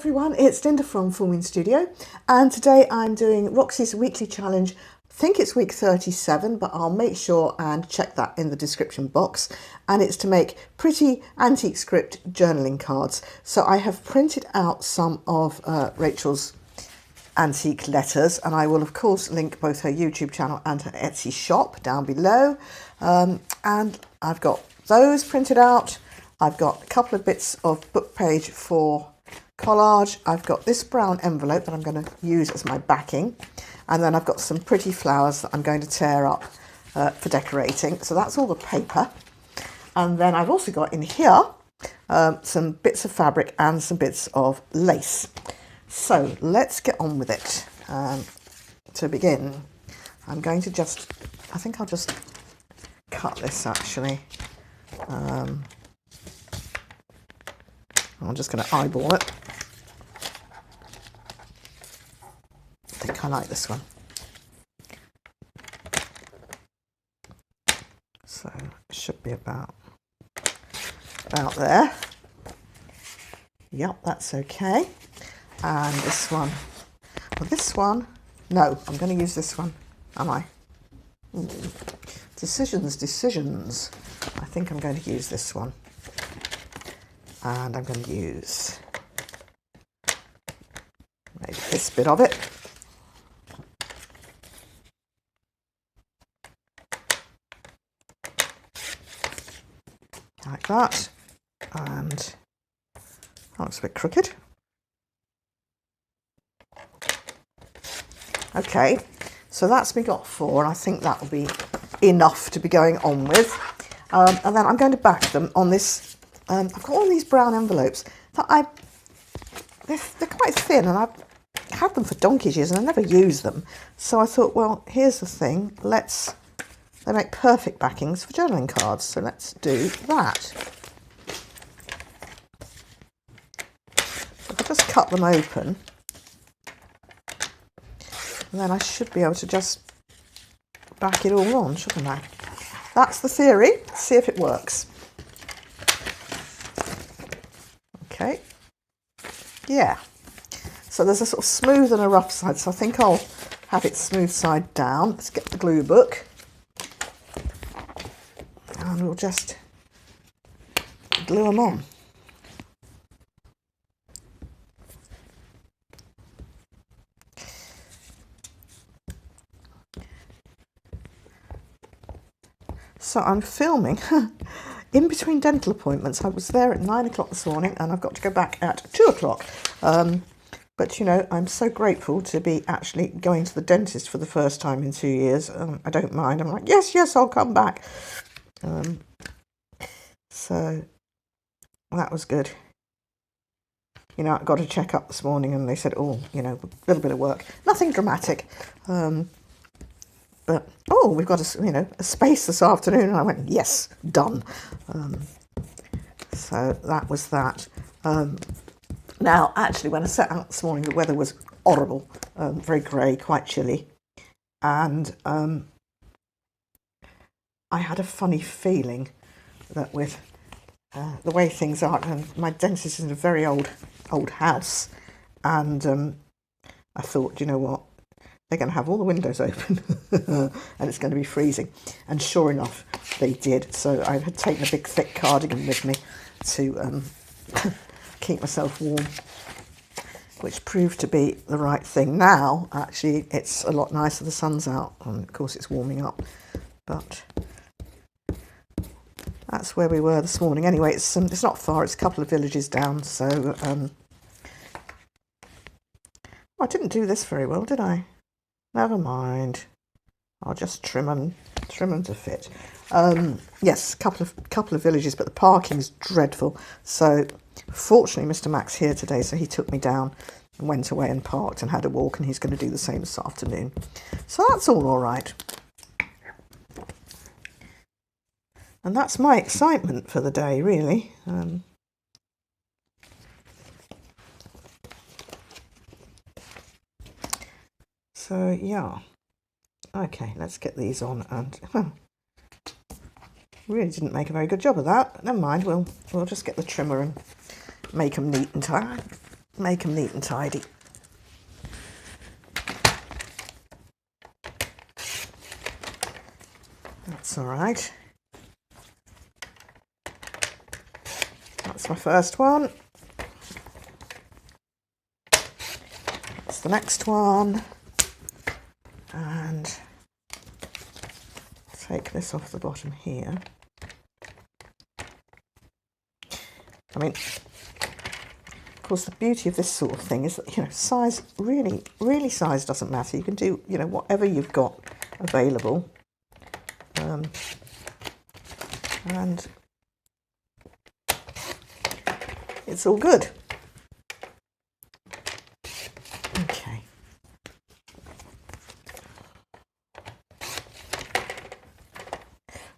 everyone, it's Linda from Full Moon Studio, and today I'm doing Roxy's weekly challenge. I think it's week 37, but I'll make sure and check that in the description box. And it's to make pretty antique script journaling cards. So I have printed out some of Rachel's antique letters, and I will of course link both her YouTube channel and her Etsy shop down below. And I've got those printed out. I've got a couple of bits of book page for collage. I've got this brown envelope that I'm going to use as my backing, and then I've got some pretty flowers that I'm going to tear up for decorating. So that's all the paper. And then I've also got in here some bits of fabric and some bits of lace. So let's get on with it. To begin, I'm going to I think I'll just cut this actually. I'm just going to eyeball it. I think I like this one. So it should be about there. Yep, that's okay. And this one. Well, this one. No, I'm going to use this one, am I? Decisions. I think I'm going to use this one. And I'm going to use maybe this bit of it. Like that. And that looks a bit crooked. Okay, so that's me got 4, and I think that will be enough to be going on with. And then I'm going to back them on this. I've got all these brown envelopes that they're quite thin, and I've had them for donkey's years and I never use them. So I thought, well, here's the thing. They make perfect backings for journaling cards. So let's do that. If I just cut them open, and then I should be able to just back it all on, shouldn't I? That's the theory. Let's see if it works. Okay. Yeah. So there's a sort of smooth and a rough side. So I think I'll have it smooth side down. Let's get the glue book. And we'll just glue them on. So I'm filming in between dental appointments. I was there at 9 o'clock this morning, and I've got to go back at 2 o'clock. But you know, I'm so grateful to be actually going to the dentist for the first time in 2 years. I don't mind. I'm like, yes, I'll come back. So that was good. You know, I got a check up this morning, and they said, oh, you know, a little bit of work, nothing dramatic. But, oh, we've got a space this afternoon. And I went, yes, done. So that was that. Now, actually, when I set out this morning, the weather was horrible, very grey, quite chilly. And I had a funny feeling that with the way things are, and my dentist is in a very old house, and I thought, you know what? They're going to have all the windows open and it's going to be freezing. And sure enough, they did. So I had taken a big thick cardigan with me to keep myself warm, which proved to be the right thing. Now, actually, it's a lot nicer. The sun's out, and of course it's warming up. But that's where we were this morning. Anyway, it's not far. It's a couple of villages down. So I didn't do this very well, did I? Never mind. I'll just trim them to fit. Yes, a couple of villages, but the parking's dreadful. So fortunately, Mr. Mac's here today, so he took me down and went away and parked and had a walk, and he's going to do the same this afternoon. So that's all right. And that's my excitement for the day, really. So yeah, okay, let's get these on. And really didn't make a very good job of that. Never mind, we'll just get the trimmer and make them neat and tidy. make them neat and tidy. That's all right. That's my first one. That's the next one. And take this off the bottom here. I mean, of course, the beauty of this sort of thing is that, you know, size, really size doesn't matter. You can do, you know, whatever you've got available. And it's all good. Okay.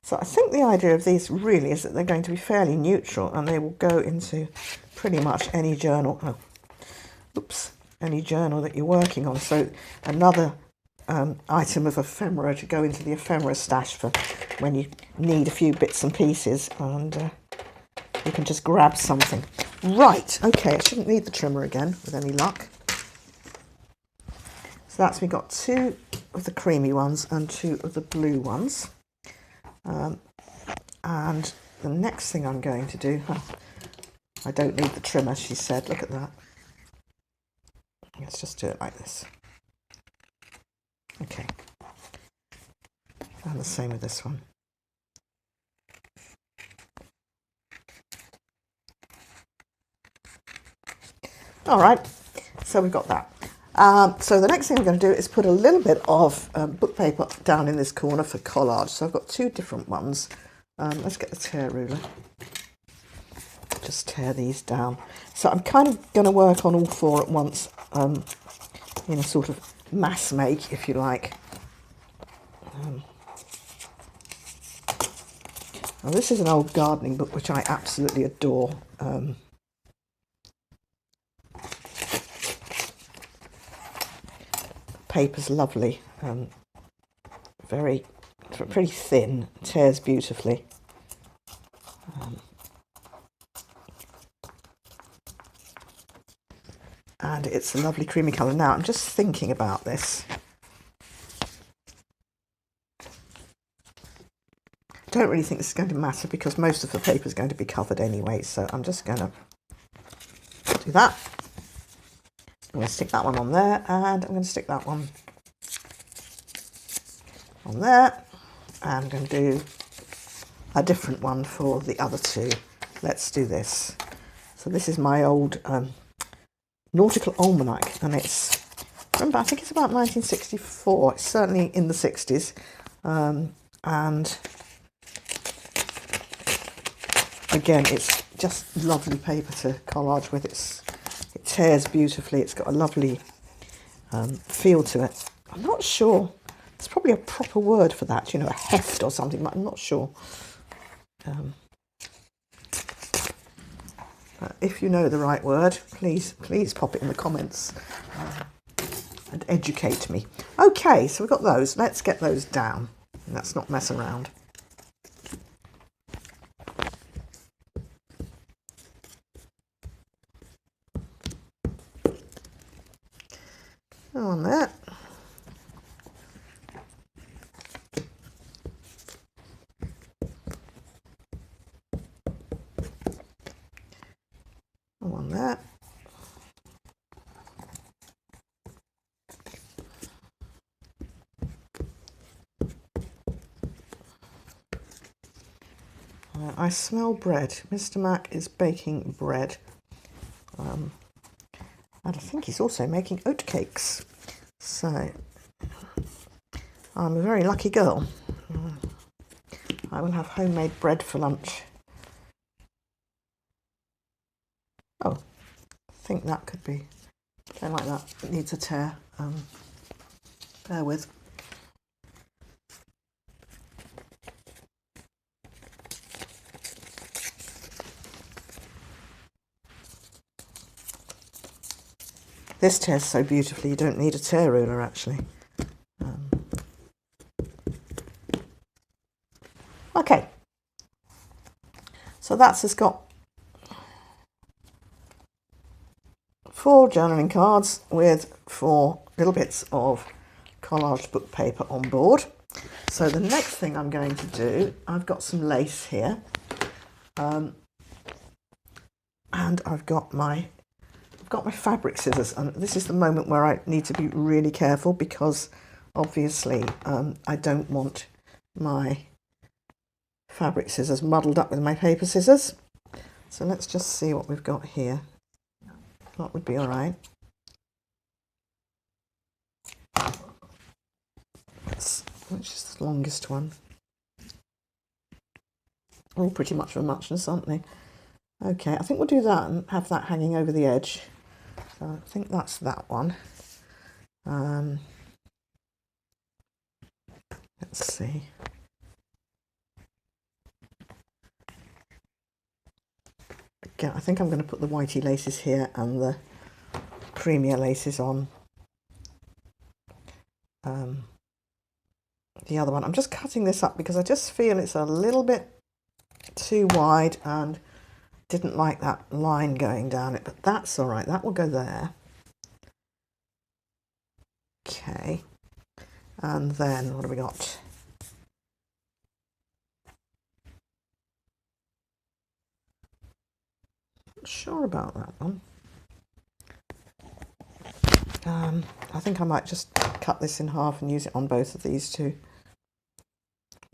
So I think the idea of these really is that they're going to be fairly neutral and they will go into pretty much any journal. Oh, oops, any journal that you're working on. So another item of ephemera to go into the ephemera stash for when you need a few bits and pieces, and you can just grab something. Right, okay, I shouldn't need the trimmer again with any luck. So that's, we got 2 of the creamy ones and 2 of the blue ones. And the next thing I'm going to do, I don't need the trimmer, she said, look at that. Let's just do it like this. Okay. And the same with this one. All right, so we've got that. So the next thing I'm going to do is put a little bit of book paper down in this corner for collage. So I've got 2 different ones. Let's get the tear ruler. Just tear these down. So I'm kind of going to work on all 4 at once in a sort of mass make, if you like. Now this is an old gardening book which I absolutely adore. Paper's lovely, pretty thin, tears beautifully. And it's a lovely creamy colour. Now I'm just thinking about this. Don't really think this is going to matter because most of the paper is going to be covered anyway, so I'm just going to do that. I'm going to stick that one on there, and I'm going to stick that one on there, and I'm going to do a different one for the other 2. Let's do this. So this is my old nautical almanac, and it's, remember, I think it's about 1964. It's certainly in the 60s, and again, it's just lovely paper to collage with. It tears beautifully. It's got a lovely feel to it. I'm not sure. There's probably a proper word for that, you know, a heft or something, but I'm not sure. If you know the right word, please pop it in the comments and educate me. Okay, so we've got those. Let's get those down. Let's not mess around. On there. On there. I smell bread. Mr. Mac is baking bread. And I think he's also making oat cakes. So I'm a very lucky girl. I will have homemade bread for lunch. Oh, I think that could be, don't like that. It needs a tear. Bear with. This tears so beautifully, you don't need a tear ruler actually. Okay, so that's just got 4 journaling cards with 4 little bits of collaged book paper on board. So the next thing I'm going to do, I've got some lace here, and I've got my fabric scissors, and this is the moment where I need to be really careful because obviously I don't want my fabric scissors muddled up with my paper scissors. So let's just see what we've got here. That would be all right. Which is the longest one? All pretty much of a muchness, aren't they? Okay, I think we'll do that and have that hanging over the edge. So I think that's that one. Let's see. Again, I think I'm going to put the whitey laces here and the creamier laces on the other one. I'm just cutting this up because I just feel it's a little bit too wide and didn't like that line going down it, but that's all right. That will go there. Okay. And then what have we got? Not sure about that one. I think I might just cut this in half and use it on both of these to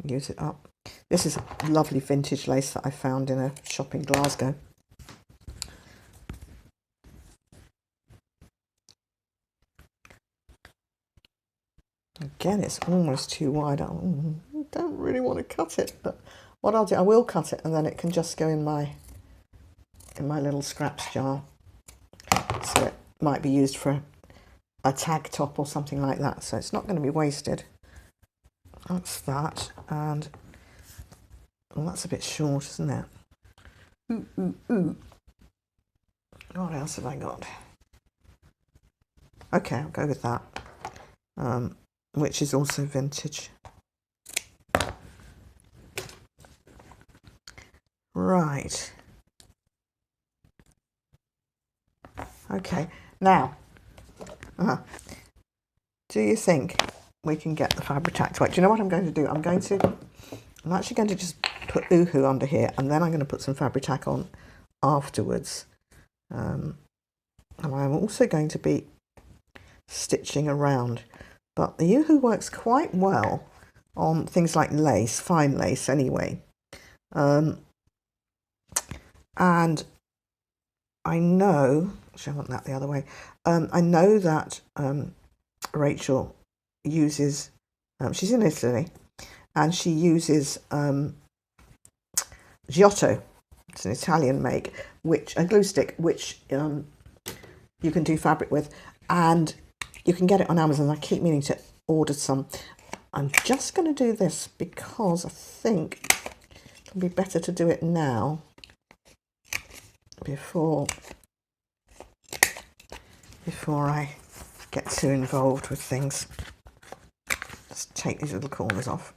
use it up. This is a lovely vintage lace that I found in a shop in Glasgow. Again, it's almost too wide. I don't really want to cut it, but what I'll do, I will cut it and then it can just go in my little scraps jar. So it might be used for a tag top or something like that, so it's not going to be wasted. That's that, and well, that's a bit short, isn't it? What else have I got? Okay, I'll go with that, which is also vintage. Right. Okay, now, do you think we can get the fabric tack to work? Do you know what I'm going to do? I'm actually going to just put Uhu under here, and then I'm going to put some fabric tack on afterwards. And I'm also going to be stitching around. But the Uhu works quite well on things like lace, fine lace anyway. And I know, actually I want that the other way. I know that Rachel uses, she's in Italy, and she uses Giotto. It's an Italian make, a glue stick, which you can do fabric with, and you can get it on Amazon. I keep meaning to order some. I'm just going to do this because I think it'll be better to do it now before I get too involved with things. Just take these little corners off.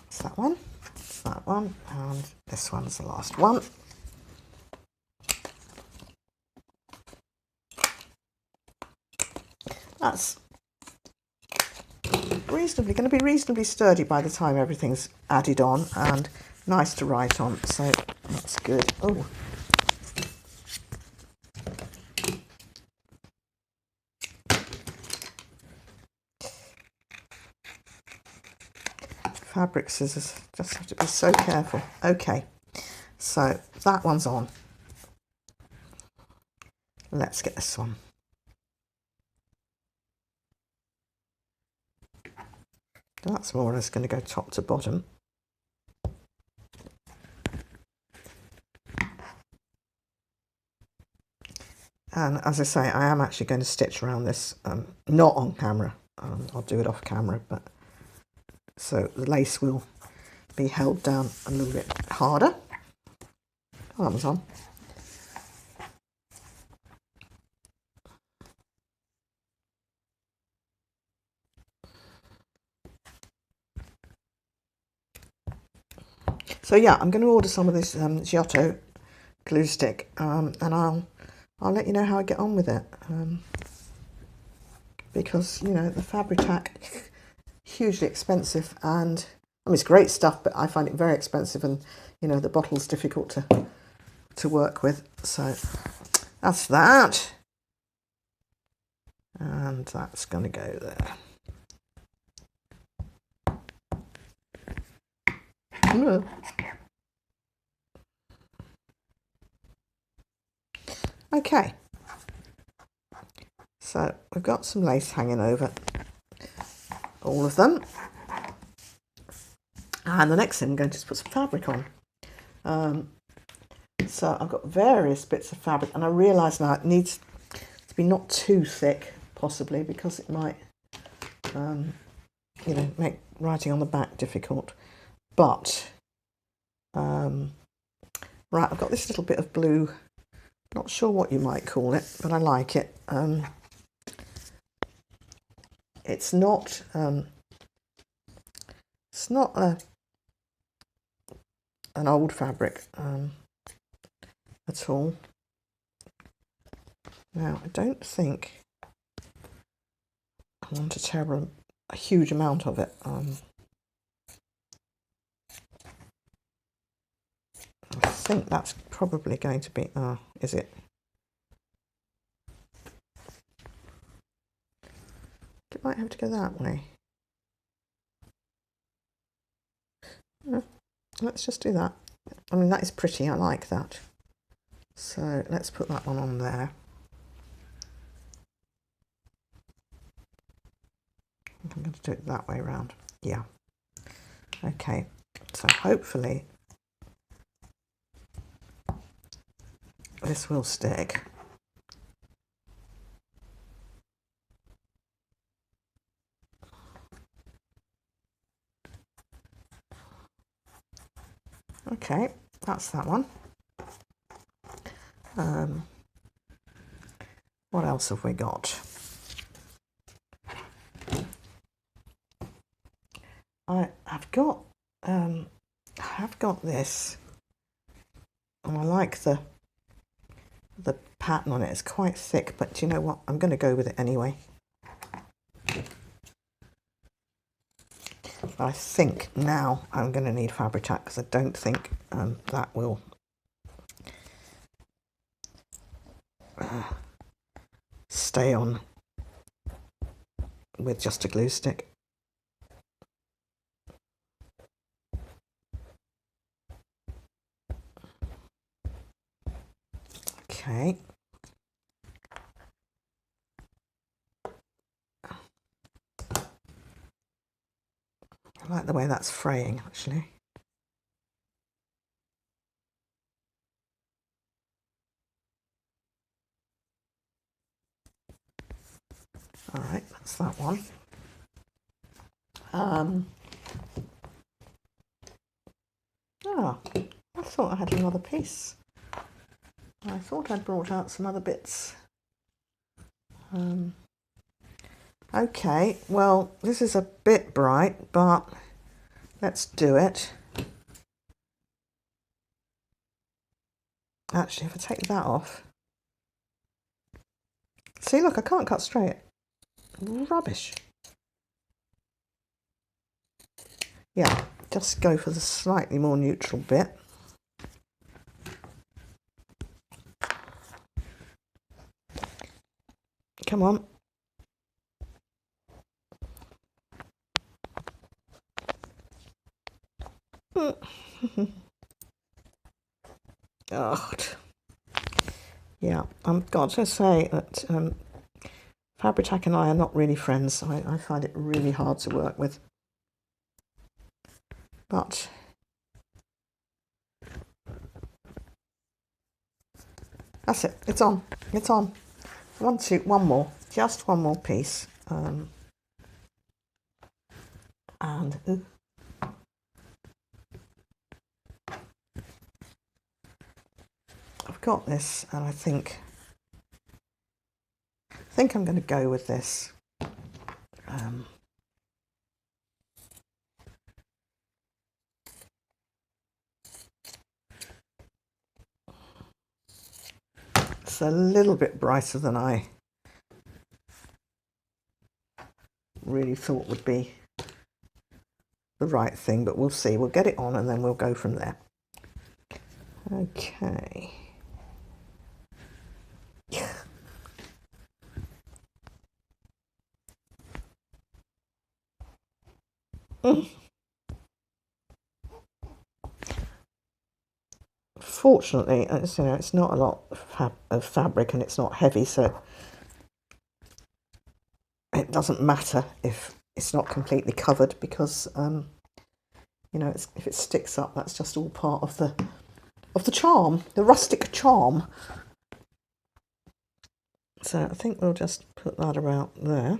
It's that one, it's that one, and this one's the last one. That's going to be reasonably sturdy by the time everything's added on, and nice to write on, so that's good. Oh, fabric scissors, just have to be so careful. Okay, so that one's on. Let's get this one. That's more or less going to go top to bottom. And as I say, I am actually going to stitch around this, not on camera. I'll do it off camera, but so the lace will be held down a little bit harder. Oh, that was on. So yeah, I'm going to order some of this Giotto glue stick, and I'll let you know how I get on with it, because you know the Fabri-Tac, hugely expensive, and I mean it's great stuff, but I find it very expensive, and you know the bottle's difficult to work with. So that's that, and that's going to go there. Okay, so we've got some lace hanging over all of them, and the next thing I'm going to just put some fabric on. So I've got various bits of fabric, and I realise now it needs to be not too thick, possibly, because it might you know, make writing on the back difficult. But right, I've got this little bit of blue, not sure what you might call it, but I like it. It's not an old fabric at all. Now I don't think I want a huge amount of it. I think that's probably going to be, is it? It might have to go that way. Let's just do that. I mean, that is pretty, I like that. So let's put that one on there. I'm going to do it that way around. Yeah. Okay, so hopefully this will stick. Okay, that's that one. What else have we got? I have got this, and I like the pattern on it. It's quite thick, but do you know what? I'm going to go with it anyway. I think now I'm going to need Fabri-Tac, because I don't think that will stay on with just a glue stick. Okay. I like the way that's fraying, actually. All right, that's that one. I thought I had another piece. I thought I'd brought out some other bits. Okay, well, this is a bit bright, but let's do it. Actually, if I take that off. See, look, I can't cut straight. Rubbish. Yeah, just go for the slightly more neutral bit. Come on. Oh, yeah, I've got to say that Fabri-Tac and I are not really friends. I find it really hard to work with. But that's it. It's on. It's on. One more. Just one more piece. And I've got this, and I think I'm going to go with this. That's a little bit brighter than I really thought would be the right thing, but we'll see. We'll get it on and then we'll go from there. Okay. Fortunately, it's not a lot of fabric and it's not heavy, so it doesn't matter if it's not completely covered, because if it sticks up, that's just all part of the charm, the rustic charm. So I think we'll just put that about there.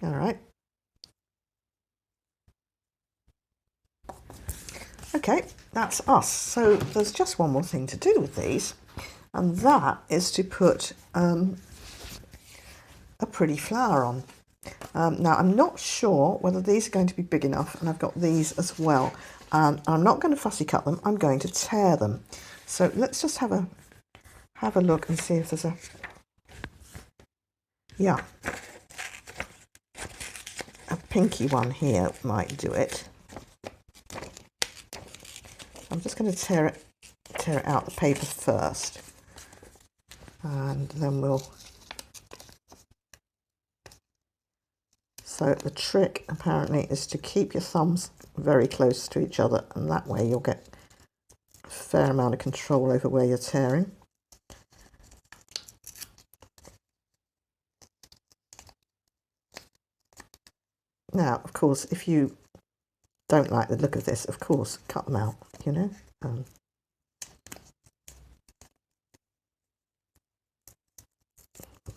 All right. Okay, that's us. So there's just one more thing to do with these, and that is to put a pretty flower on. Now, I'm not sure whether these are going to be big enough, and I've got these as well. I'm not going to fussy cut them, I'm going to tear them. So let's just have a look and see if there's a pinky one here might do it. I'm just going to tear it out the paper first, and then we'll. So the trick apparently is to keep your thumbs very close to each other, and that way you'll get a fair amount of control over where you're tearing. Now, of course, if you don't like the look of this, of course, cut them out,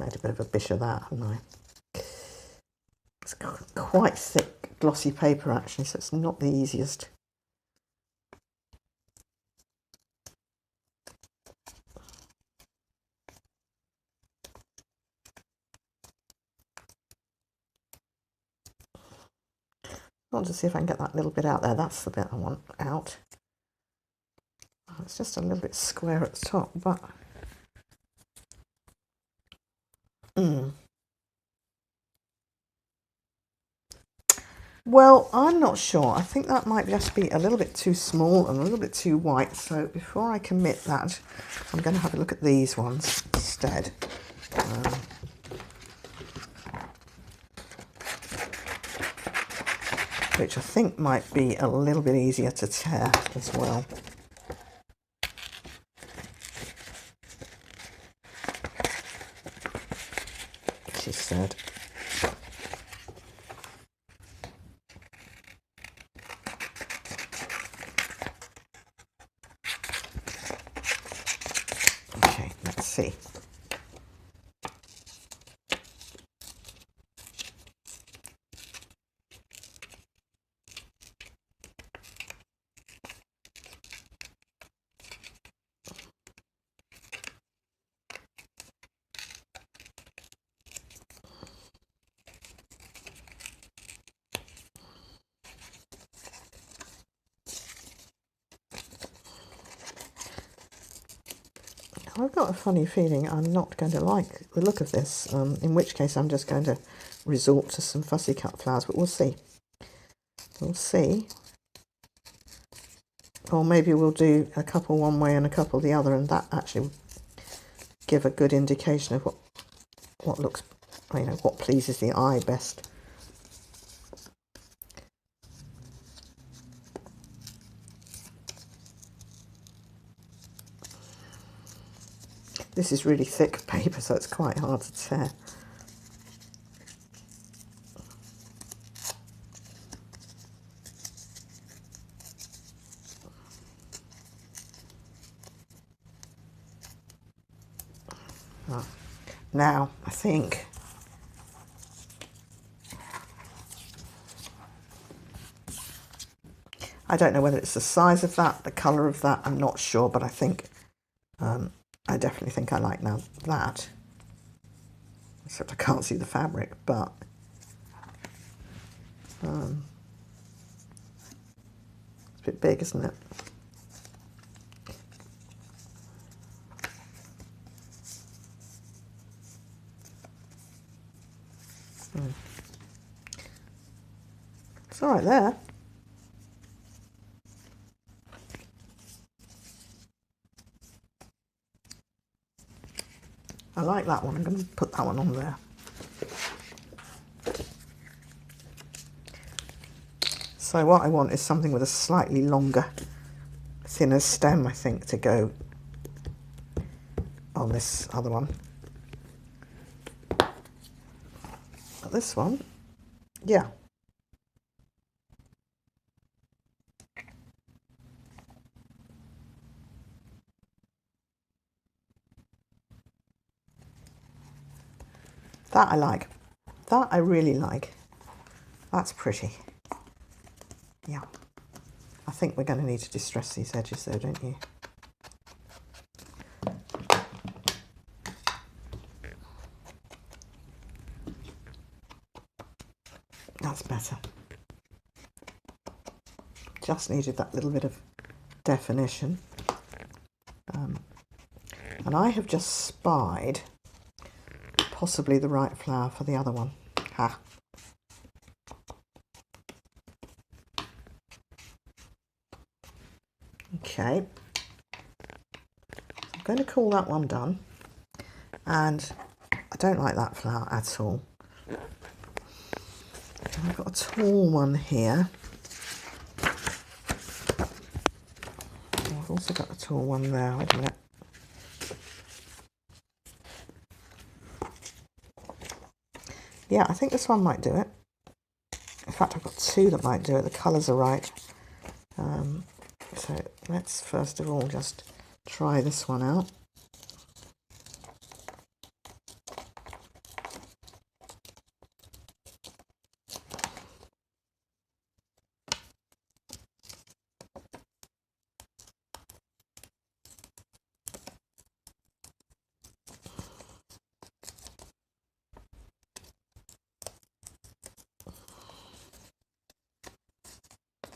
Made a bit of a bish of that, haven't I? It's quite thick, glossy paper actually, so it's not the easiest. I want to see if I can get that little bit out there. That's the bit I want out. It's just a little bit square at the top, but well, I'm not sure. I think that might just be a little bit too small and a little bit too white. So before I commit that, I'm going to have a look at these ones instead. Which I think might be a little bit easier to tear as well. She said. Okay, let's see. I've got a funny feeling I'm not going to like the look of this, in which case I'm just going to resort to some fussy cut flowers, but we'll see. We'll see. Or maybe we'll do a couple one way and a couple the other, and that actually will give a good indication of what looks, what pleases the eye best. This is really thick paper, so it's quite hard to tear. Now, I think I don't know whether it's the size of that, the colour of that, I'm not sure, but I think I definitely think I like now that. Except I can't see the fabric, but it's a bit big, isn't it? It's all right there. I like that one. I'm going to put that one on there. So what I want is something with a slightly longer, thinner stem, I think, to go on this other one. But this one, yeah. That I like. That I really like. That's pretty. Yeah. I think we're going to need to distress these edges though, don't you? That's better. Just needed that little bit of definition. And I have just spied possibly the right flower for the other one. Ha! Okay. I'm going to call that one done. And I don't like that flower at all. And I've got a tall one here. I've also got a tall one there. Wait a minute. Yeah, I think this one might do it. In fact, I've got two that might do it. The colours are right. So let's first of all just try this one out.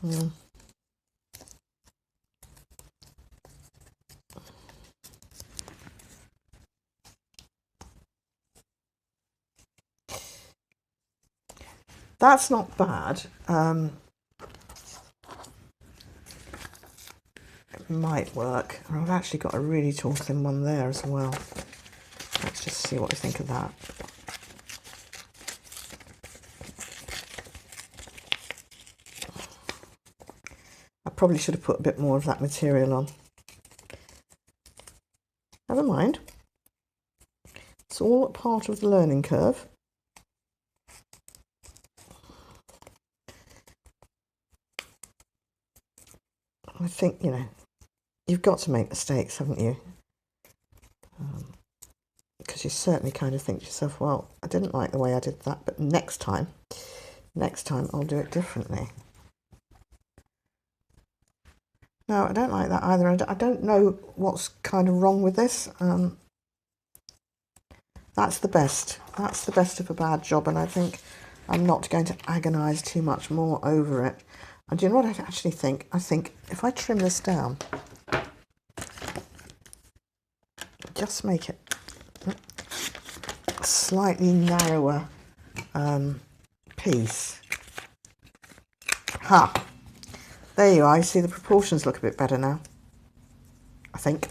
Yeah. That's not bad. It might work. I've actually got a really tall thin one there as well. Let's just see what we think of that. I probably should have put a bit more of that material on. Never mind. It's all part of the learning curve. I think, you know, you've got to make mistakes, haven't you? Because you certainly kind of think to yourself, well, I didn't like the way I did that, but next time I'll do it differently. No, I don't like that either. I don't know what's kind of wrong with this. That's the best. That's the best of a bad job, and I think I'm not going to agonise too much more over it. And do you know what I actually think? I think if I trim this down, just make it a slightly narrower piece. Ha! There you are. You see the proportions look a bit better now, I think.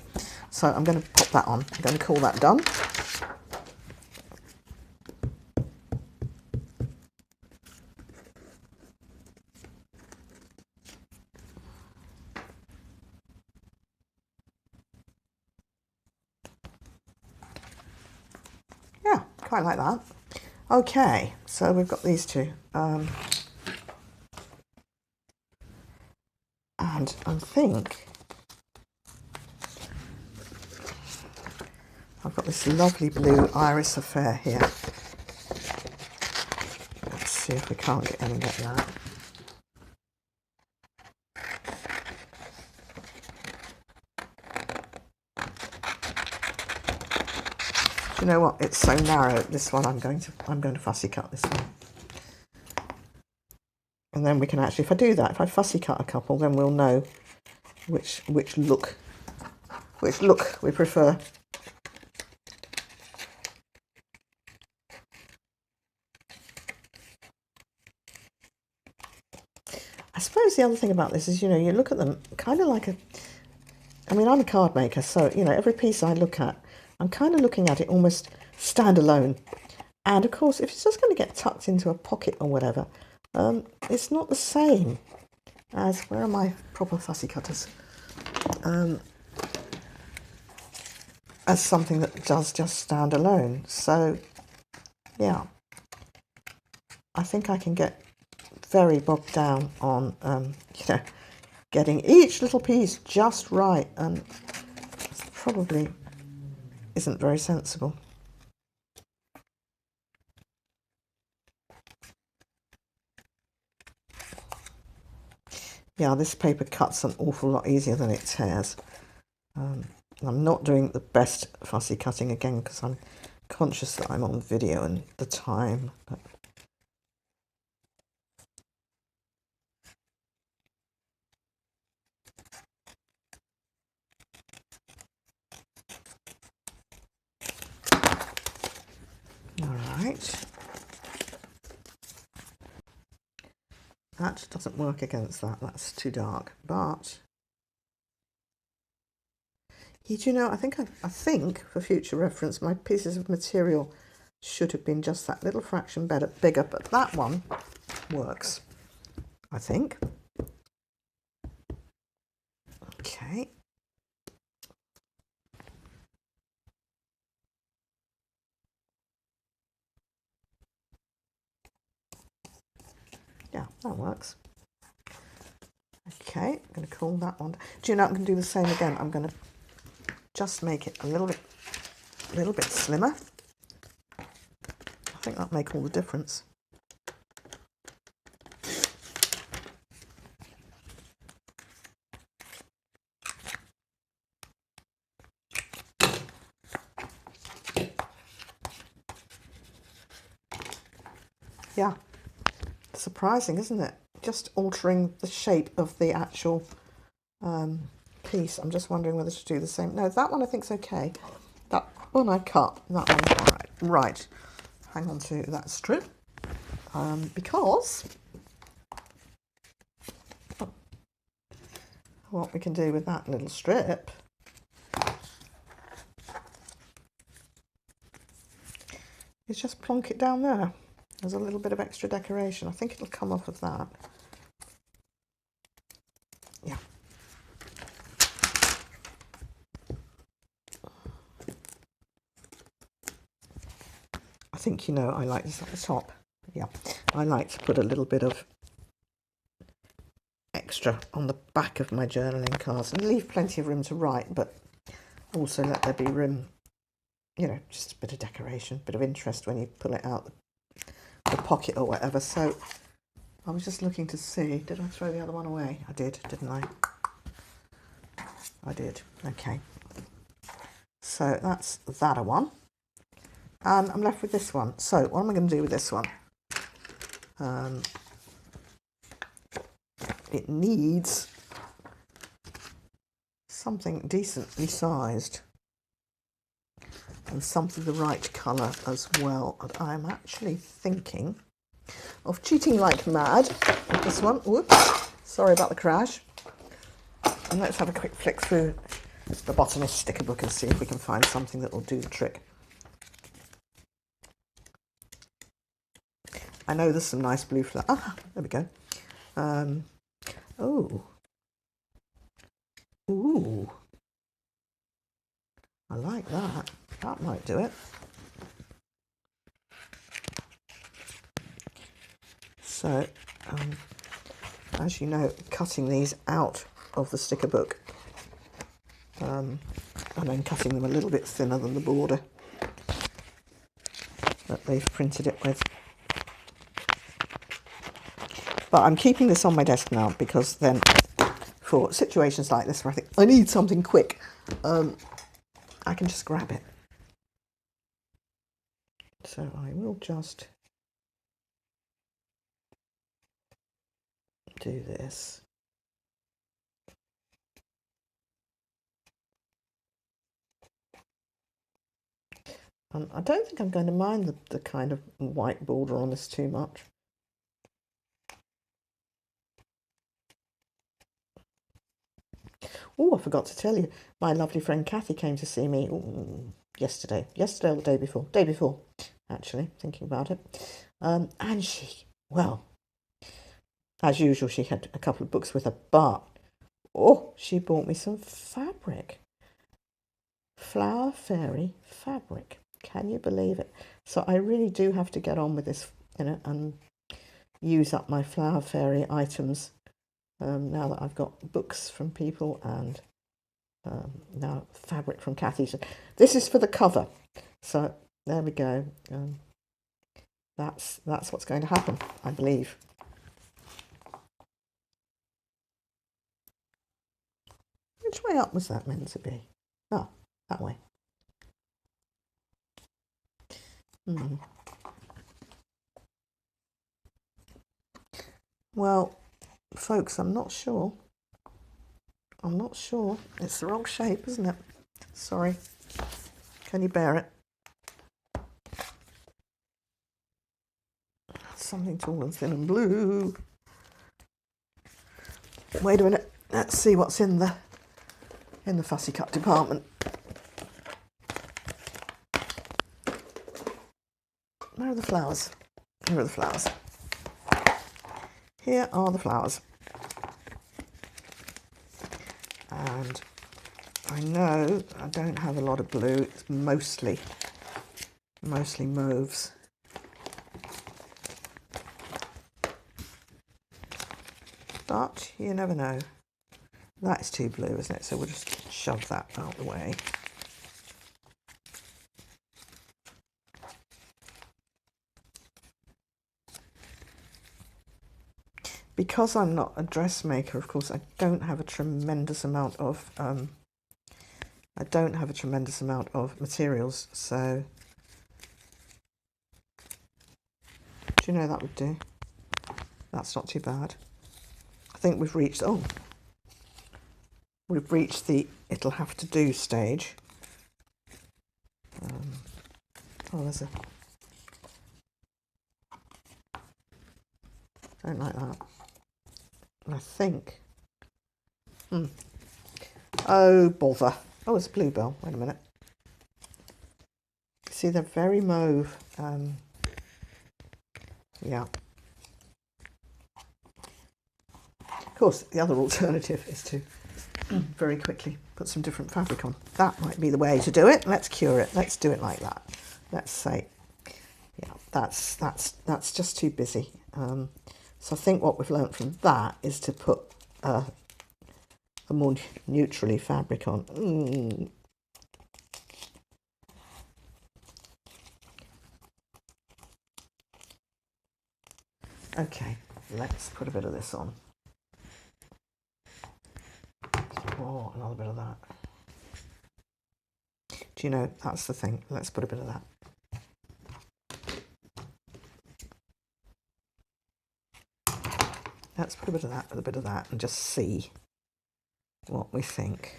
So I'm going to pop that on. I'm going to call that done. Yeah, quite like that. Okay, so we've got these two. And I think I've got this lovely blue iris affair here. Let's see if we can't get in and get that. Do you know what? It's so narrow. This one I'm going to fussy cut this one. And then we can actually, if I do that, if I fussy cut a couple, then we'll know which look we prefer. suppose the other thing about this is, you know, you look at them kind of like I mean, I'm a card maker, so, you know, every piece I look at, I'm kind of looking at it almost standalone. And of course, if it's just going to get tucked into a pocket or whatever, it's not the same as, where are my proper fussy cutters? As something that does just stand alone. So, yeah, I think I can get very bogged down on, you know, getting each little piece just right, and probably isn't very sensible. Yeah, this paper cuts an awful lot easier than it tears. I'm not doing the best fussy cutting again because I'm conscious that I'm on video and the time. But all right. That doesn't work against that. That's too dark. But you know, I think for future reference, my pieces of material should have been just that little fraction bigger, but that one works, I think. Okay. Yeah, that works. Okay, I'm going to call that one. Do you know, I'm going to do the same again. I'm going to just make it a little bit slimmer. I think that'll make all the difference. Yeah, surprising, isn't it? Just altering the shape of the actual piece. I'm just wondering whether to do the same. No, that one I think's okay. That one I cut. That one's all right. Right. Hang on to that strip. Because what we can do with that little strip is just plonk it down there. There's a little bit of extra decoration. I think it'll come off of that. Yeah. I think, you know, I like this at the top. Yeah. I like to put a little bit of extra on the back of my journaling cards and leave plenty of room to write, but also let there be room, you know, just a bit of decoration, a bit of interest when you pull it out the pocket or whatever. So I was just looking to see, did I throw the other one away? I did, didn't I? I did. Okay. So that's that one. And I'm left with this one. So what am I going to do with this one? It needs something decently sized and something the right colour as well. And I'm actually thinking of cheating like mad with this one. Whoops, sorry about the crash. And let's have a quick flick through the botanist sticker book and see if we can find something that will do the trick. I know there's some nice blue flowers. Ah, there we go. Oh. Ooh. I like that. That might do it. So, as you know, cutting these out of the sticker book and then cutting them a little bit thinner than the border that they've printed it with. But I'm keeping this on my desk now because then for situations like this where I think I need something quick, I can just grab it. So I will just do this. I don't think I'm going to mind the kind of white border on this too much. Oh, I forgot to tell you, my lovely friend Kathy came to see me yesterday or the day before, actually, thinking about it. And she, well, as usual, she had a couple of books with her, but, she bought me some fabric. Flower Fairy fabric. Can you believe it? So I really do have to get on with this, and use up my Flower Fairy items now that I've got books from people and now fabric from Kathy. So this is for the cover. So there we go. That's what's going to happen, I believe. Which way up was that meant to be? Oh, that way. Well, folks, I'm not sure. It's the wrong shape, isn't it? Sorry. Can you bear it? Something tall and thin and blue. Wait a minute. Let's see what's in the fussy cut department. Where are the flowers? Here are the flowers. Here are the flowers. And I know I don't have a lot of blue. It's mostly mauves. But you never know. That's too blue, isn't it? So we'll just shove that out of the way. Because I'm not a dressmaker, of course, I don't have a tremendous amount of materials. So do you know that would do? That's not too bad. I think we've reached the it'll have to do stage. There's a, don't like that. I think, oh bother. Oh, it's a bluebell. Wait a minute. See, they're very mauve. Yeah. Of course, the other alternative is to very quickly put some different fabric on. That might be the way to do it. Let's cure it. Let's do it like that. Let's say, yeah, that's just too busy. So I think what we've learnt from that is to put a more neutrally fabric on. Okay, let's put a bit of this on. Oh, another bit of that. Do you know, that's the thing. Let's put a bit of that. Let's put a bit of that with a bit of that and just see what we think.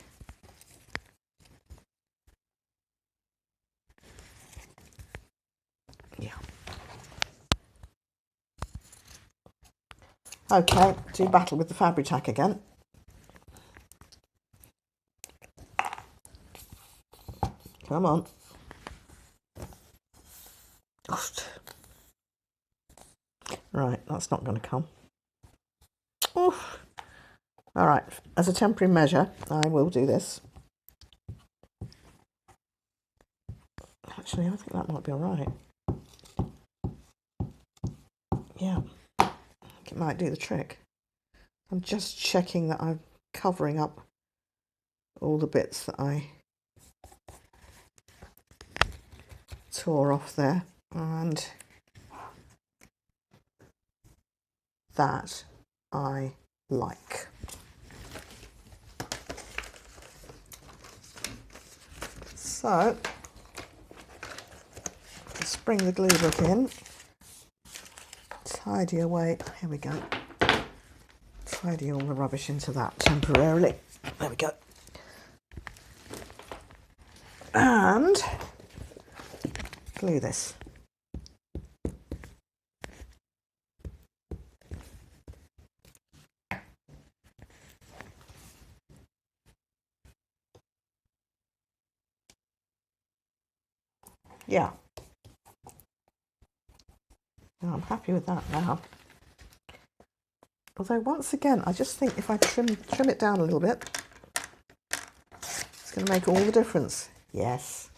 Yeah. Okay, do battle with the Fabri-Tac again. Come on. Right, that's not going to come. Oof. All right, as a temporary measure, I will do this. Actually, I think that might be all right. Yeah, I think it might do the trick. I'm just checking that I'm covering up all the bits that I tore off there, and that I like. So let's bring the glue book in, tidy away, here we go, tidy all the rubbish into that temporarily, there we go, and glue this. Yeah. I'm happy with that now. Although once again, I just think if I trim it down a little bit, it's going to make all the difference. Yes.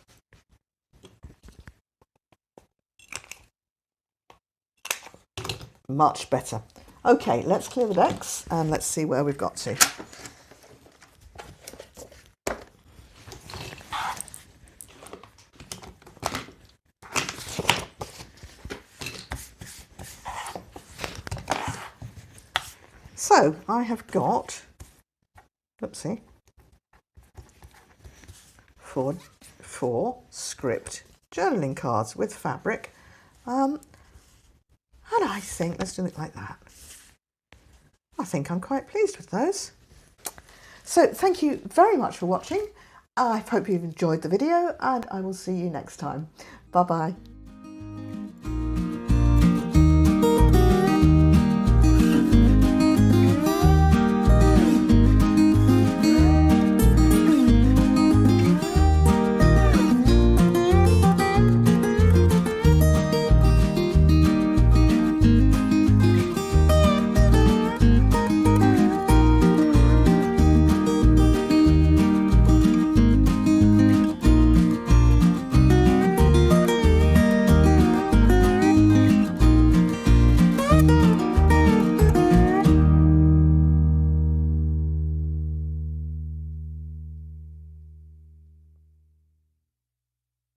Much better. Okay, let's clear the decks and let's see where we've got to. So I have got, oopsie, four script journaling cards with fabric. And I think, let's do it like that. I think I'm quite pleased with those. So thank you very much for watching. I hope you've enjoyed the video and I will see you next time. Bye bye.